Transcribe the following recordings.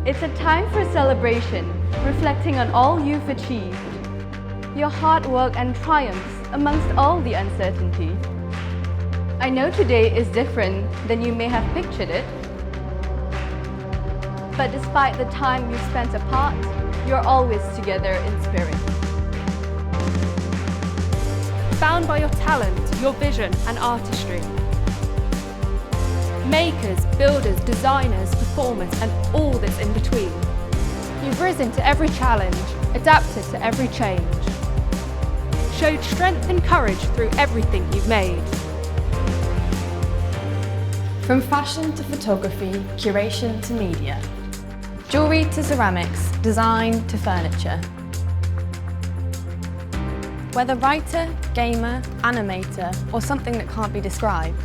It's a time for celebration, reflecting on all you've achieved, your hard work and triumphs amongst all the uncertainty. I know today is different than you may have pictured it, but despite the time you've spent apart, you're always together in spirit. Bound by your talent, your vision and artistry. Makers, builders, designers, performers and all that's in between. You've risen to every challenge, adapted to every change. Showed strength and courage through everything you've made. From fashion to photography, curation to media. Jewellery to ceramics, design to furniture. Whether writer, gamer, animator, or something that can't be described,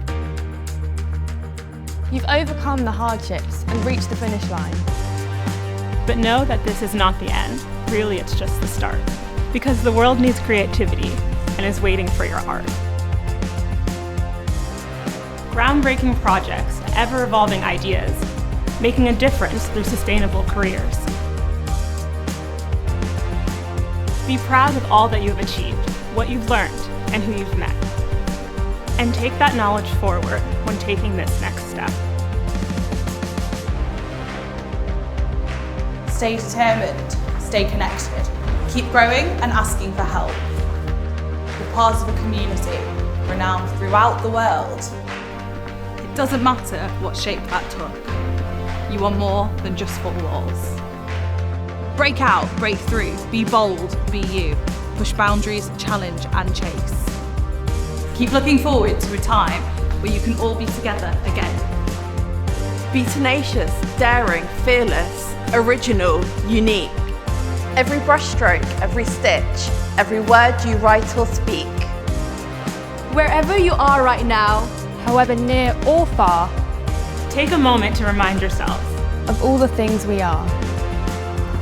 you've overcome the hardships and reached the finish line. But know that this is not the end. Really, it's just the start. Because the world needs creativity and is waiting for your art. Groundbreaking projects, ever-evolving ideas, making a difference through sustainable careers. Be proud of all that you've achieved, what you've learned, and who you've met. And take that knowledge forward when taking this next step. Stay determined, stay connected, keep growing and asking for help. You're part of a community renowned throughout the world. It doesn't matter what shape that took. You are more than just four walls. Break out, break through, be bold, be you. Push boundaries, challenge and chase. Keep looking forward to a time where you can all be together again. Be tenacious, daring, fearless, original, unique. Every brushstroke, every stitch, every word you write or speak. Wherever you are right now, However near or far, Take a moment to remind yourselves of all the things we are.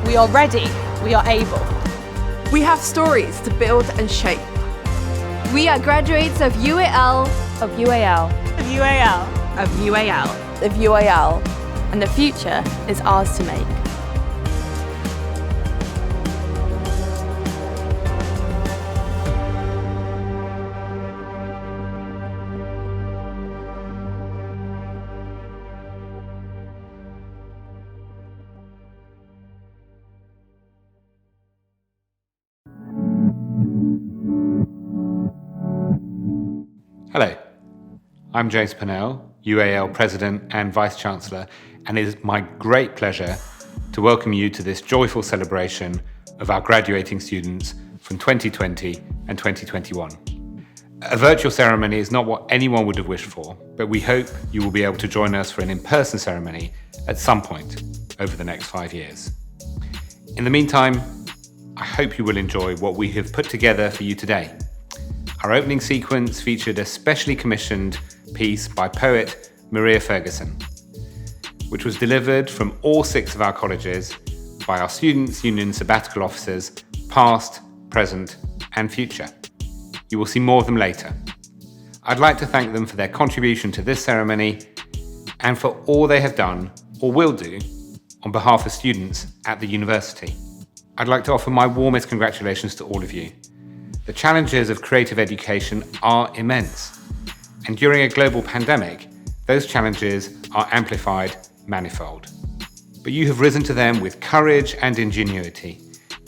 We are ready, we are able. We have stories to build and shape. we are graduates of UAL, of UAL. of UAL. Of UAL. Of UAL, and the future is ours to make. Hello, I'm James Purnell, UAL President and Vice-Chancellor, and it is my great pleasure to welcome you to this joyful celebration of our graduating students from 2020 and 2021. A virtual ceremony is not what anyone would have wished for, but we hope you will be able to join us for an in-person ceremony at some point over the next 5 years. In the meantime, I hope you will enjoy what we have put together for you today. Our opening sequence featured a specially commissioned piece by poet Maria Ferguson, which was delivered from all 6 of our colleges by our Students' Union sabbatical officers, past, present, and future. You will see more of them later. I'd like to thank them for their contribution to this ceremony and for all they have done or will do on behalf of students at the university. I'd like to offer my warmest congratulations to all of you. The challenges of creative education are immense, and during a global pandemic, those challenges are amplified manifold. But you have risen to them with courage and ingenuity.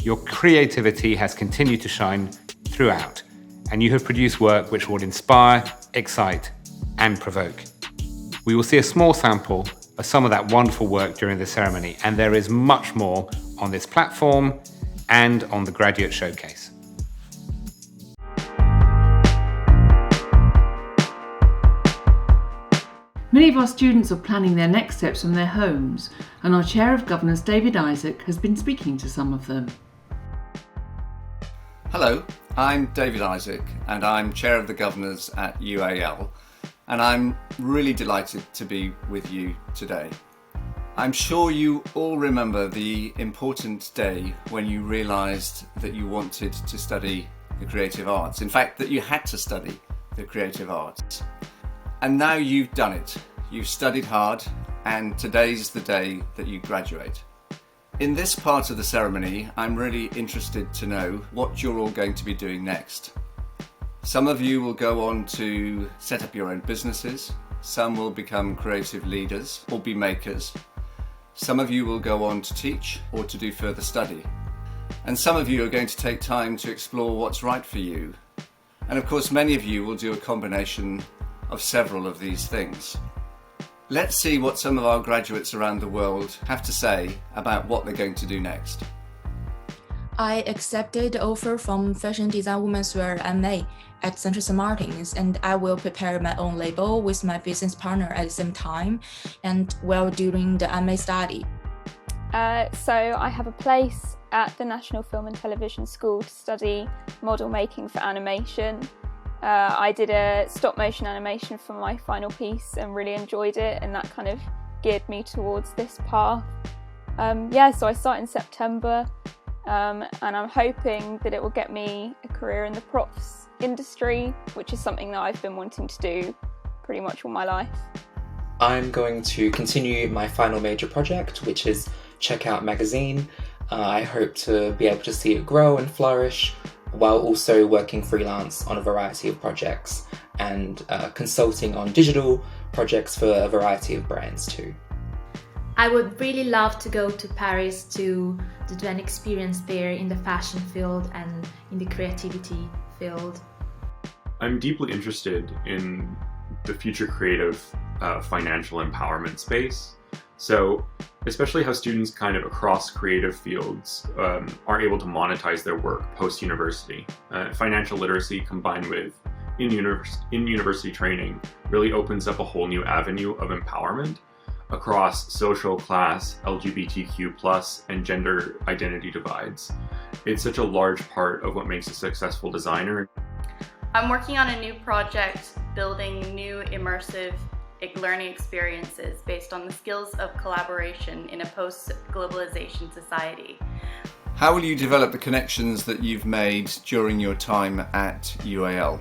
Your creativity has continued to shine throughout, and you have produced work which will inspire, excite, and provoke. We will see a small sample of some of that wonderful work during the ceremony, and there is much more on this platform and on the Graduate Showcase. Many of our students are planning their next steps from their homes, and our Chair of Governors, David Isaac, has been speaking to some of them. Hello, I'm David Isaac, and I'm Chair of the Governors at UAL, and I'm really delighted to be with you today. I'm sure you all remember the important day when you realised that you wanted to study the creative arts, in fact that you had to study the creative arts. And now you've done it. You've studied hard, and today's the day that you graduate. In this part of the ceremony, I'm really interested to know what you're all going to be doing next. Some of you will go on to set up your own businesses. Some will become creative leaders or be makers. Some of you will go on to teach or to do further study. And some of you are going to take time to explore what's right for you. And of course, many of you will do a combination of several of these things. Let's see what some of our graduates around the world have to say about what they're going to do next. I accepted the offer from Fashion Design Women's Wear MA at Central St. Martin's, and I will prepare my own label with my business partner at the same time and while doing the MA study. So I have a place at the National Film and Television School to study model making for animation. I did a stop motion animation for my final piece and really enjoyed it, and that kind of geared me towards this path. So I start in September. And I'm hoping that it will get me a career in the props industry, which is something that I've been wanting to do pretty much all my life. I'm going to continue my final major project, which is Checkout Magazine. I hope to be able to see it grow and flourish while also working freelance on a variety of projects and consulting on digital projects for a variety of brands too. I would really love to go to Paris to do an experience there in the fashion field and in the creativity field. I'm deeply interested in the future creative financial empowerment space. So especially how students kind of across creative fields are able to monetize their work post-university. Financial literacy combined with in-university training really opens up a whole new avenue of empowerment across social, class, LGBTQ+, and gender identity divides. It's such a large part of what makes a successful designer. I'm working on a new project building new immersive learning experiences based on the skills of collaboration in a post-globalization society. How will you develop the connections that you've made during your time at UAL?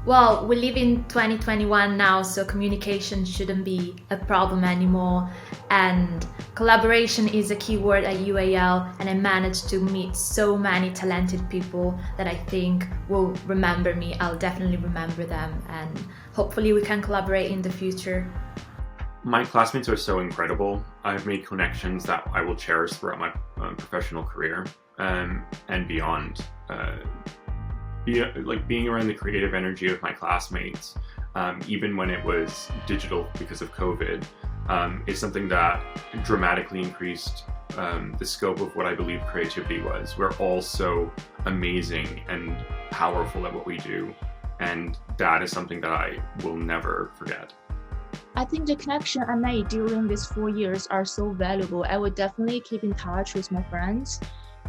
Well, we live in 2021 now, so communication shouldn't be a problem anymore. And collaboration is a key word at UAL, and I managed to meet so many talented people that I think will remember me. I'll definitely remember them, and hopefully we can collaborate in the future. My classmates are so incredible. I've made connections that I will cherish throughout my professional career and beyond. Being around the creative energy of my classmates, even when it was digital because of COVID, is something that dramatically increased the scope of what I believe creativity was. We're all so amazing and powerful at what we do, and that is something that I will never forget. I think the connection I made during these 4 years are so valuable. I would definitely keep in touch with my friends.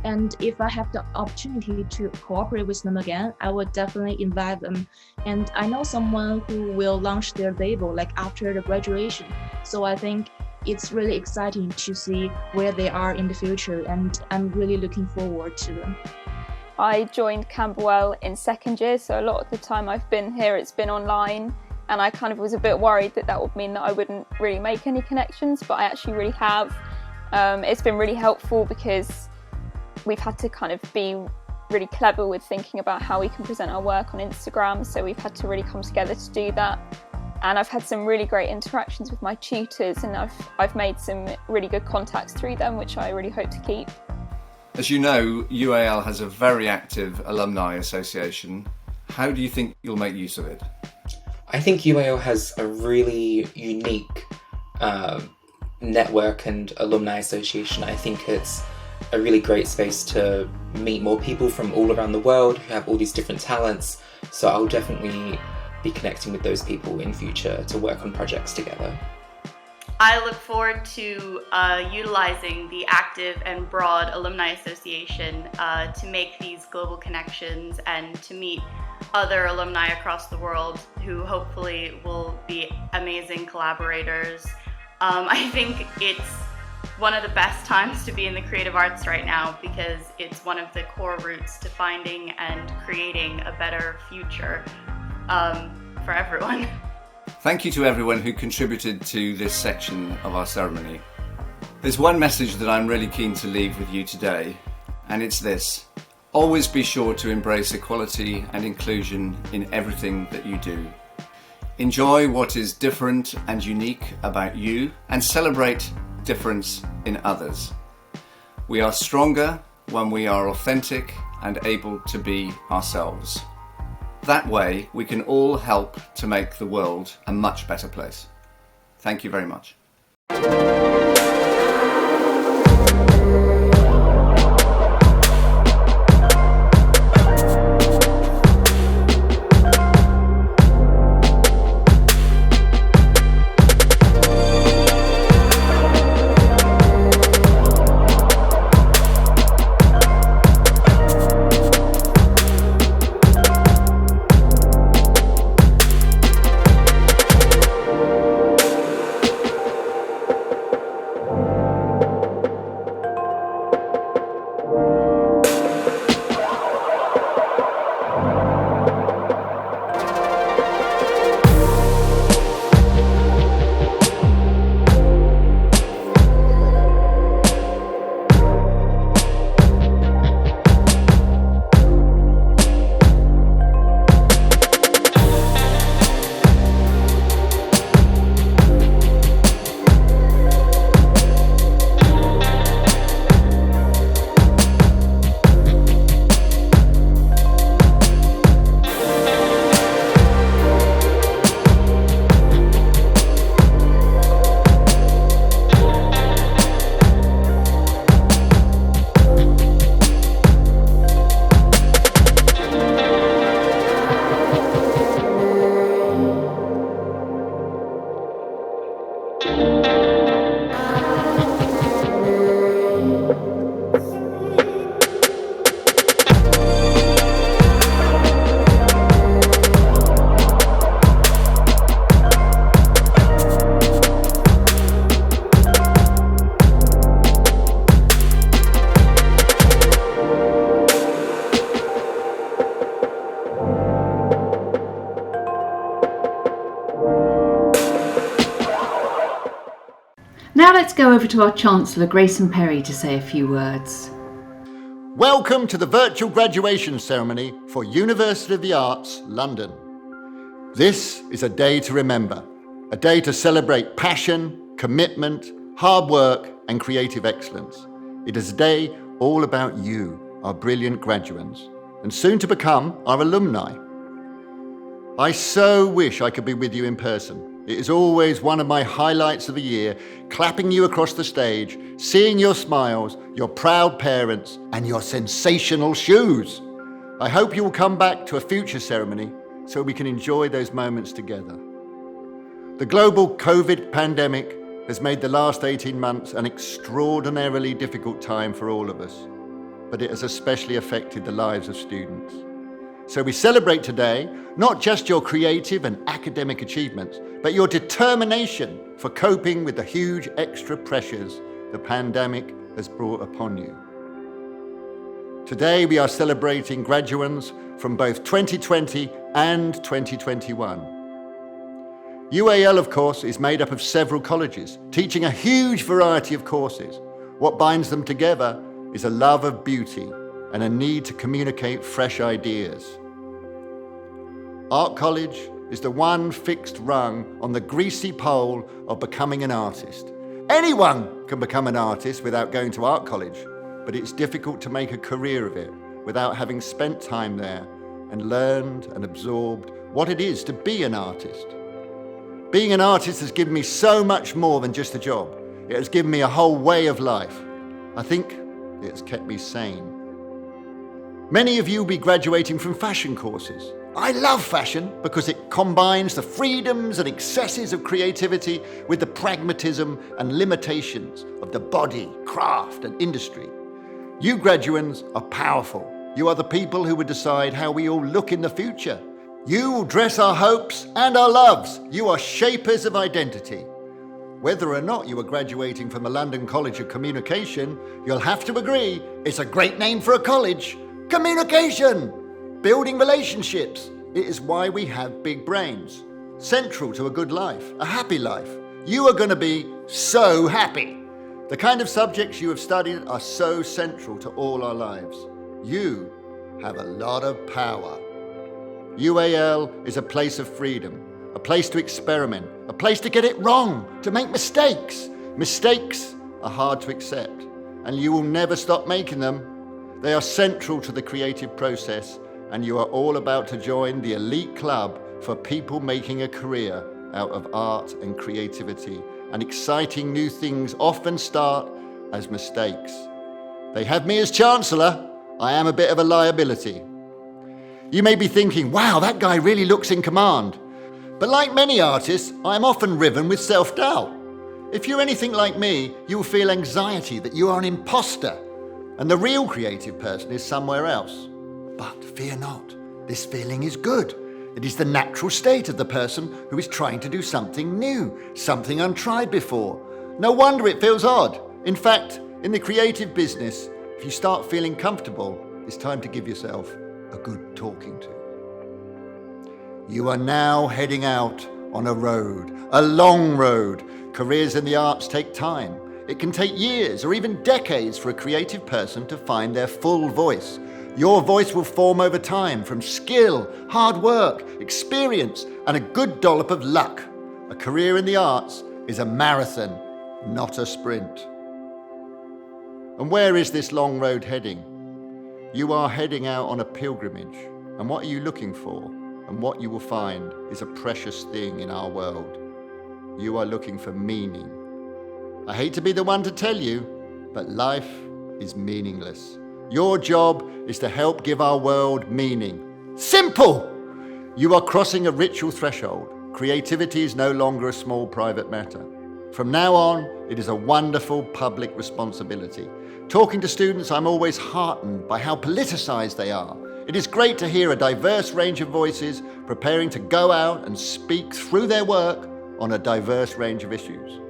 And if I have the opportunity to cooperate with them again, I would definitely invite them. And I know someone who will launch their label after the graduation. So I think it's really exciting to see where they are in the future, and I'm really looking forward to them. I joined Camberwell in second year, so a lot of the time I've been here, it's been online. And I kind of was a bit worried that would mean that I wouldn't really make any connections, but I actually really have. It's been really helpful because we've had to kind of be really clever with thinking about how we can present our work on Instagram, so we've had to really come together to do that. And I've had some really great interactions with my tutors, and I've made some really good contacts through them, which I really hope to keep. As you know, UAL has a very active alumni association. How do you think you'll make use of it? I think UAL has a really unique network and alumni association. I think it's a really great space to meet more people from all around the world who have all these different talents. So I'll definitely be connecting with those people in future to work on projects together. I look forward to utilizing the active and broad alumni association to make these global connections and to meet other alumni across the world who hopefully will be amazing collaborators. I think it's one of the best times to be in the creative arts right now because it's one of the core routes to finding and creating a better future for everyone. Thank you to everyone who contributed to this section of our ceremony. There's one message that I'm really keen to leave with you today, and it's this. Always be sure to embrace equality and inclusion in everything that you do. Enjoy what is different and unique about you and celebrate difference in others. We are stronger when we are authentic and able to be ourselves. That way, we can all help to make the world a much better place. Thank you very much. Now let's go over to our Chancellor, Grayson Perry, to say a few words. Welcome to the virtual graduation ceremony for University of the Arts, London. This is a day to remember, a day to celebrate passion, commitment, hard work and creative excellence. It is a day all about you, our brilliant graduates, and soon to become our alumni. I so wish I could be with you in person. It is always one of my highlights of the year, clapping you across the stage, seeing your smiles, your proud parents, and your sensational shoes. I hope you will come back to a future ceremony so we can enjoy those moments together. The global COVID pandemic has made the last 18 months an extraordinarily difficult time for all of us, but it has especially affected the lives of students. So we celebrate today not just your creative and academic achievements, but your determination for coping with the huge extra pressures the pandemic has brought upon you. Today we are celebrating graduates from both 2020 and 2021. UAL, of course, is made up of several colleges, teaching a huge variety of courses. What binds them together is a love of beauty and a need to communicate fresh ideas. Art College is the one fixed rung on the greasy pole of becoming an artist. Anyone can become an artist without going to art college, but it's difficult to make a career of it without having spent time there and learned and absorbed what it is to be an artist. Being an artist has given me so much more than just a job. It has given me a whole way of life. I think it has kept me sane. Many of you will be graduating from fashion courses. I love fashion because it combines the freedoms and excesses of creativity with the pragmatism and limitations of the body, craft and industry. You graduates are powerful. You are the people who will decide how we all look in the future. You will dress our hopes and our loves. You are shapers of identity. Whether or not you are graduating from the London College of Communication, you'll have to agree it's a great name for a college. Communication! Building relationships. It is why we have big brains. Central to a good life, a happy life. You are going to be so happy. The kind of subjects you have studied are so central to all our lives. You have a lot of power. UAL is a place of freedom, a place to experiment, a place to get it wrong, to make mistakes. Mistakes are hard to accept, and you will never stop making them. They are central to the creative process, and you are all about to join the elite club for people making a career out of art and creativity. And exciting new things often start as mistakes. They have me as Chancellor. I am a bit of a liability. You may be thinking, wow, that guy really looks in command. But like many artists, I am often riven with self-doubt. If you're anything like me, you will feel anxiety that you are an imposter and the real creative person is somewhere else. But fear not, this feeling is good. It is the natural state of the person who is trying to do something new, something untried before. No wonder it feels odd. In fact, in the creative business, if you start feeling comfortable, it's time to give yourself a good talking to. You are now heading out on a road, a long road. Careers in the arts take time. It can take years or even decades for a creative person to find their full voice. Your voice will form over time from skill, hard work, experience, and a good dollop of luck. A career in the arts is a marathon, not a sprint. And where is this long road heading? You are heading out on a pilgrimage. And what are you looking for? And what you will find is a precious thing in our world. You are looking for meaning. I hate to be the one to tell you, but life is meaningless. Your job is to help give our world meaning. Simple! You are crossing a ritual threshold. Creativity is no longer a small private matter. From now on, it is a wonderful public responsibility. Talking to students, I'm always heartened by how politicized they are. It is great to hear a diverse range of voices preparing to go out and speak through their work on a diverse range of issues.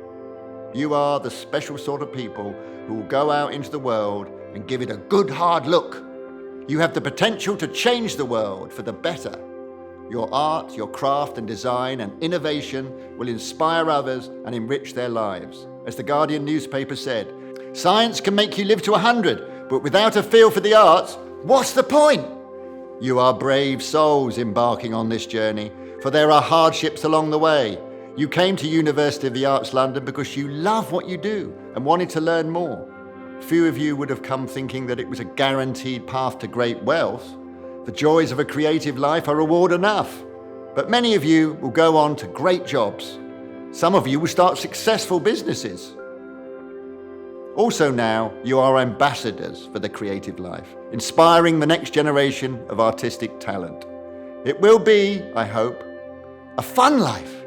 You are the special sort of people who will go out into the world and give it a good hard look. You have the potential to change the world for the better. Your art, your craft and design and innovation will inspire others and enrich their lives. As the Guardian newspaper said, science can make you live to 100, but without a feel for the arts, what's the point? You are brave souls embarking on this journey, for there are hardships along the way. You came to University of the Arts London because you love what you do and wanted to learn more. Few of you would have come thinking that it was a guaranteed path to great wealth. The joys of a creative life are reward enough. But many of you will go on to great jobs. Some of you will start successful businesses. Also now, you are ambassadors for the creative life, inspiring the next generation of artistic talent. It will be, I hope, a fun life.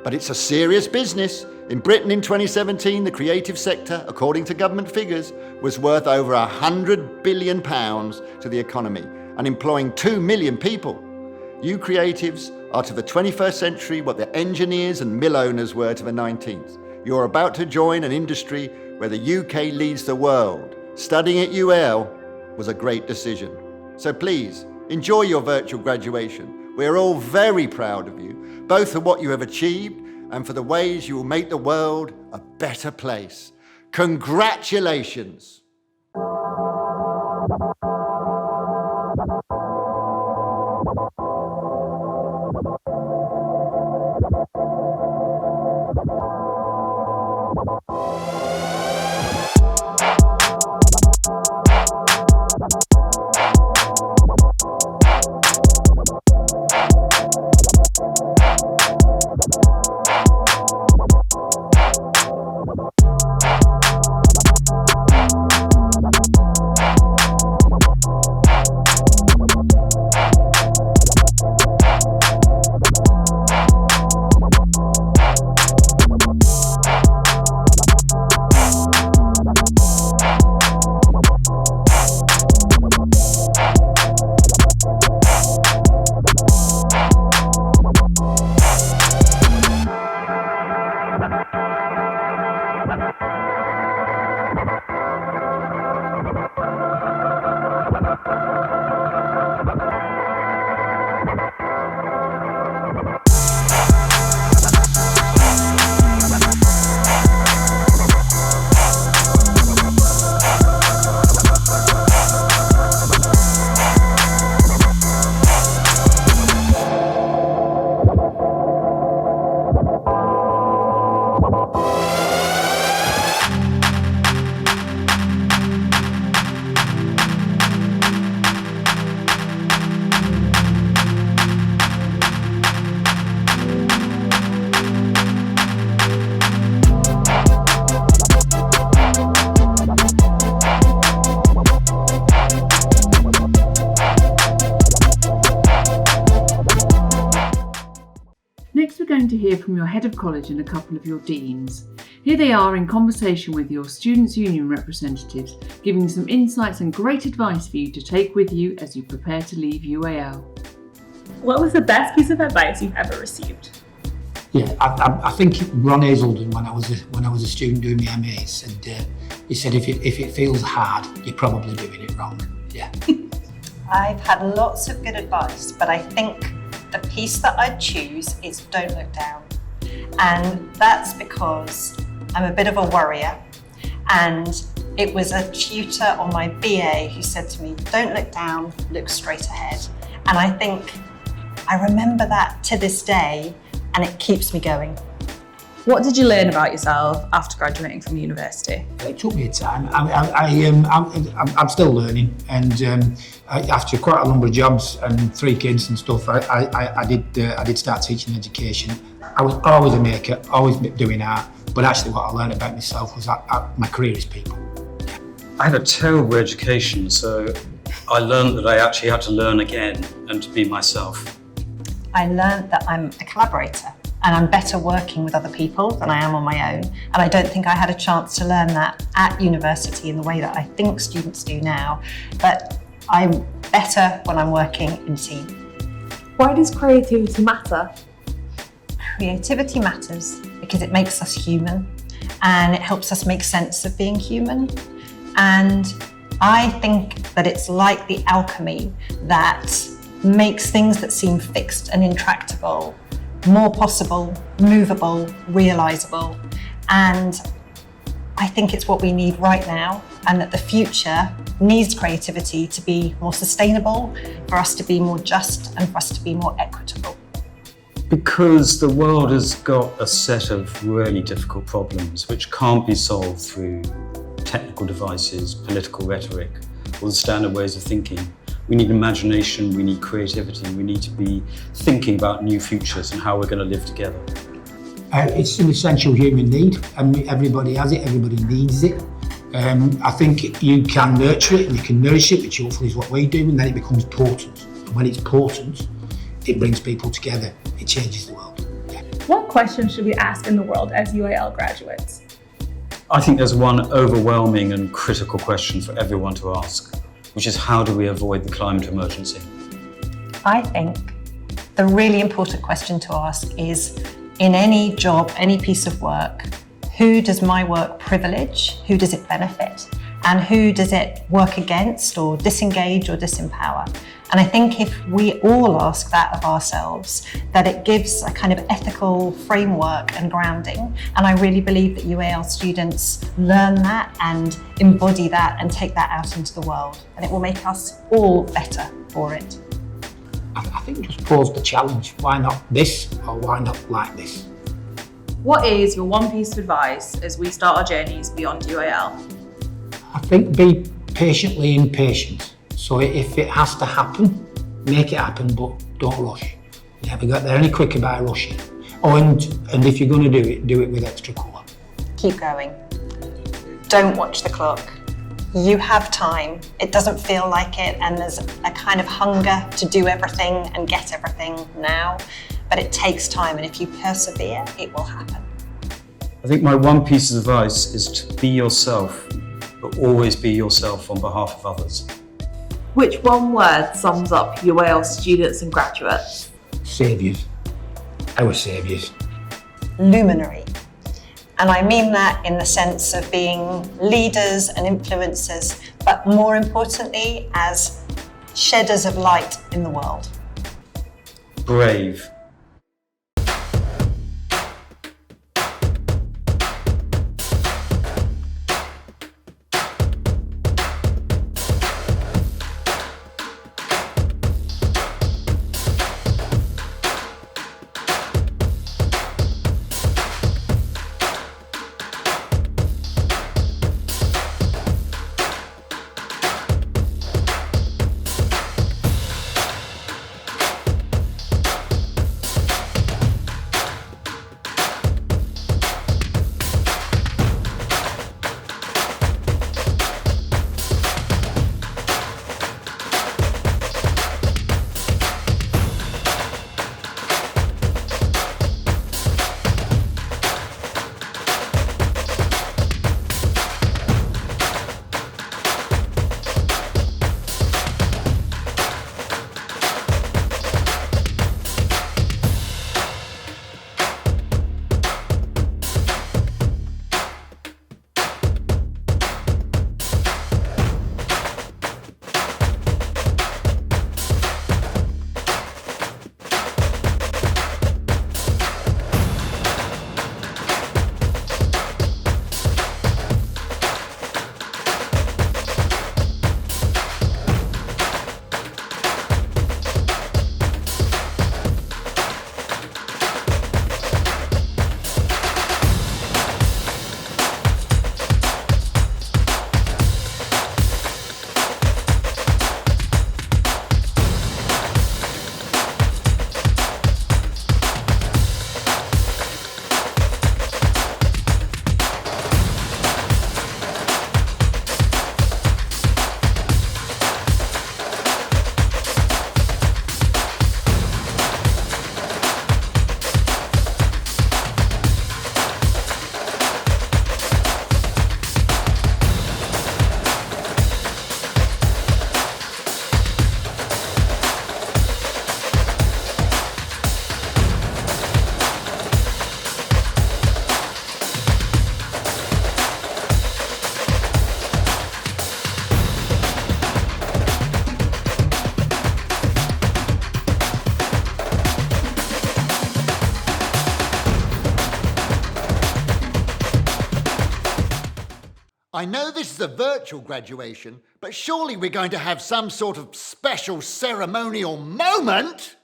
But it's a serious business. In Britain in 2017, the creative sector, according to government figures, was worth over £100 billion to the economy and employing 2 million people. You creatives are to the 21st century what the engineers and mill owners were to the 19th. You're about to join an industry where the UK leads the world. Studying at UAL was a great decision. So please, enjoy your virtual graduation. We're all very proud of you, both for what you have achieved and for the ways you will make the world a better place. Congratulations! Next, we're going to hear from your head of college and a couple of your deans. Here they are in conversation with your Students' Union representatives, giving some insights and great advice for you to take with you as you prepare to leave UAL. What was the best piece of advice you've ever received? Yeah, I think Ron Hazelden, when I was a student doing my MA, he said if it feels hard, you're probably doing it wrong. Yeah. I've had lots of good advice, but I think the piece that I'd choose is don't look down. And that's because I'm a bit of a worrier, and it was a tutor on my BA who said to me, don't look down, look straight ahead. And I think I remember that to this day, and it keeps me going. What did you learn about yourself after graduating from university? It took me time. I'm still learning, and after quite a number of jobs and 3 kids and stuff, I did start teaching education. I was always a maker, always doing art, but actually what I learned about myself was that my career is people. I had a terrible education, so I learned that I actually had to learn again and to be myself. I learned that I'm a collaborator, and I'm better working with other people than I am on my own. And I don't think I had a chance to learn that at university in the way that I think students do now. But I'm better when I'm working in a team. Why does creativity matter? Creativity matters because it makes us human, and it helps us make sense of being human. And I think that it's like the alchemy that makes things that seem fixed and intractable more possible, movable, realisable. And I think it's what we need right now, and that the future needs creativity to be more sustainable, for us to be more just, and for us to be more equitable. Because the world has got a set of really difficult problems which can't be solved through technical devices, political rhetoric, or the standard ways of thinking. We need imagination, we need creativity, we need to be thinking about new futures and how we're going to live together. It's an essential human need, and everybody has it, everybody needs it. I think you can nurture it and you can nourish it, which hopefully is what we do, and then it becomes potent. And when it's potent, it brings people together, it changes the world. What questions should we ask in the world as UAL graduates? I think there's one overwhelming and critical question for everyone to ask, which is how do we avoid the climate emergency? I think the really important question to ask is, in any job, any piece of work, who does my work privilege, who does it benefit, and who does it work against or disengage or disempower? And I think if we all ask that of ourselves, that it gives a kind of ethical framework and grounding. And I really believe that UAL students learn that and embody that and take that out into the world. And it will make us all better for it. I think just pose the challenge. Why not this, or why not like this? What is your one piece of advice as we start our journeys beyond UAL? I think be patiently impatient. So if it has to happen, make it happen, but don't rush. You never get there any quicker by rushing. Oh, and if you're going to do it with extra colour. Keep going. Don't watch the clock. You have time. It doesn't feel like it, and there's a kind of hunger to do everything and get everything now, but it takes time, and if you persevere, it will happen. I think my one piece of advice is to be yourself, but always be yourself on behalf of others. Which one word sums up UAL students and graduates? Saviours. Our saviours. Luminary. And I mean that in the sense of being leaders and influencers, but more importantly, as shedders of light in the world. Brave. I know this is a virtual graduation, but surely we're going to have some sort of special ceremonial moment?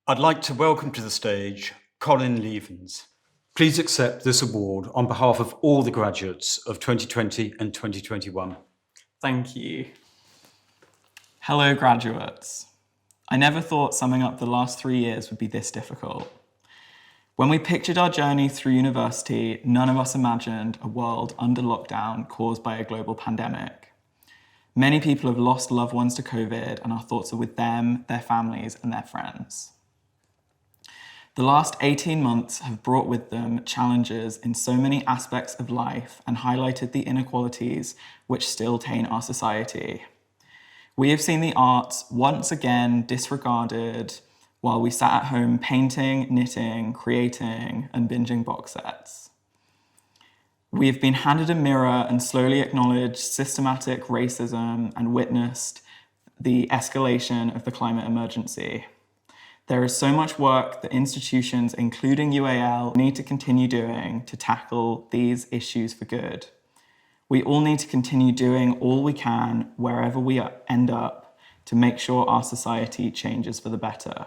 I'd like to welcome to the stage Colin Levens. Please accept this award on behalf of all the graduates of 2020 and 2021. Thank you. Hello, graduates. I never thought summing up the last 3 years would be this difficult. When we pictured our journey through university, none of us imagined a world under lockdown caused by a global pandemic. Many people have lost loved ones to COVID, and our thoughts are with them, their families, and their friends. The last 18 months have brought with them challenges in so many aspects of life and highlighted the inequalities which still taint our society. We have seen the arts once again disregarded while we sat at home painting, knitting, creating, and binging box sets. We have been handed a mirror and slowly acknowledged systematic racism and witnessed the escalation of the climate emergency. There is so much work that institutions, including UAL, need to continue doing to tackle these issues for good. We all need to continue doing all we can wherever we end up to make sure our society changes for the better.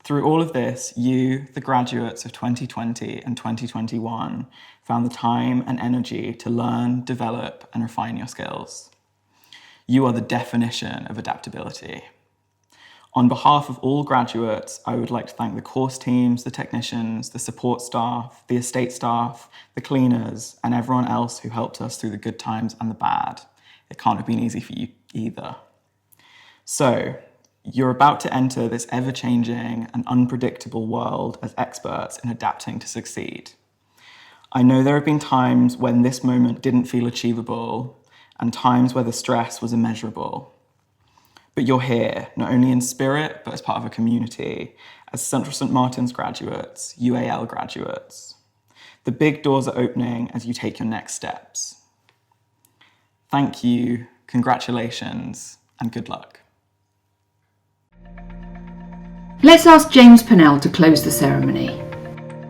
Through all of this, you, the graduates of 2020 and 2021, found the time and energy to learn, develop, and refine your skills. You are the definition of adaptability. On behalf of all graduates, I would like to thank the course teams, the technicians, the support staff, the estate staff, the cleaners, and everyone else who helped us through the good times and the bad. It can't have been easy for you either. So, you're about to enter this ever-changing and unpredictable world as experts in adapting to succeed. I know there have been times when this moment didn't feel achievable, and times where the stress was immeasurable. But you're here, not only in spirit, but as part of a community, as Central St. Martin's graduates, UAL graduates. The big doors are opening as you take your next steps. Thank you, congratulations, and good luck. Let's ask James Pennell to close the ceremony.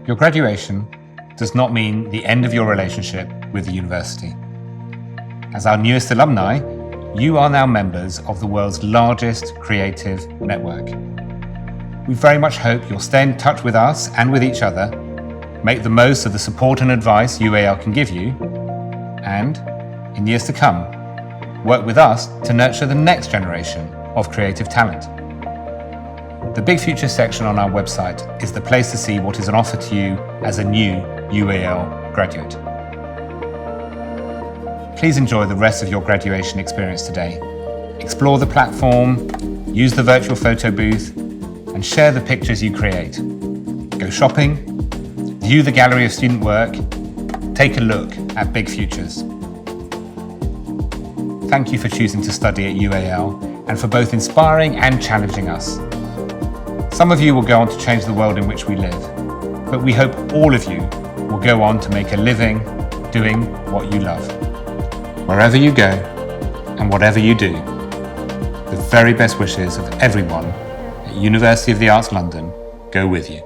Your graduation does not mean the end of your relationship with the university. As our newest alumni, you are now members of the world's largest creative network. We very much hope you'll stay in touch with us and with each other, make the most of the support and advice UAL can give you, and, in years to come, work with us to nurture the next generation of creative talent. The Big Future section on our website is the place to see what is on offer to you as a new UAL graduate. Please enjoy the rest of your graduation experience today. Explore the platform, use the virtual photo booth, and share the pictures you create. Go shopping, view the gallery of student work, take a look at Big Futures. Thank you for choosing to study at UAL and for both inspiring and challenging us. Some of you will go on to change the world in which we live, but we hope all of you will go on to make a living doing what you love. Wherever you go and whatever you do, the very best wishes of everyone at University of the Arts London go with you.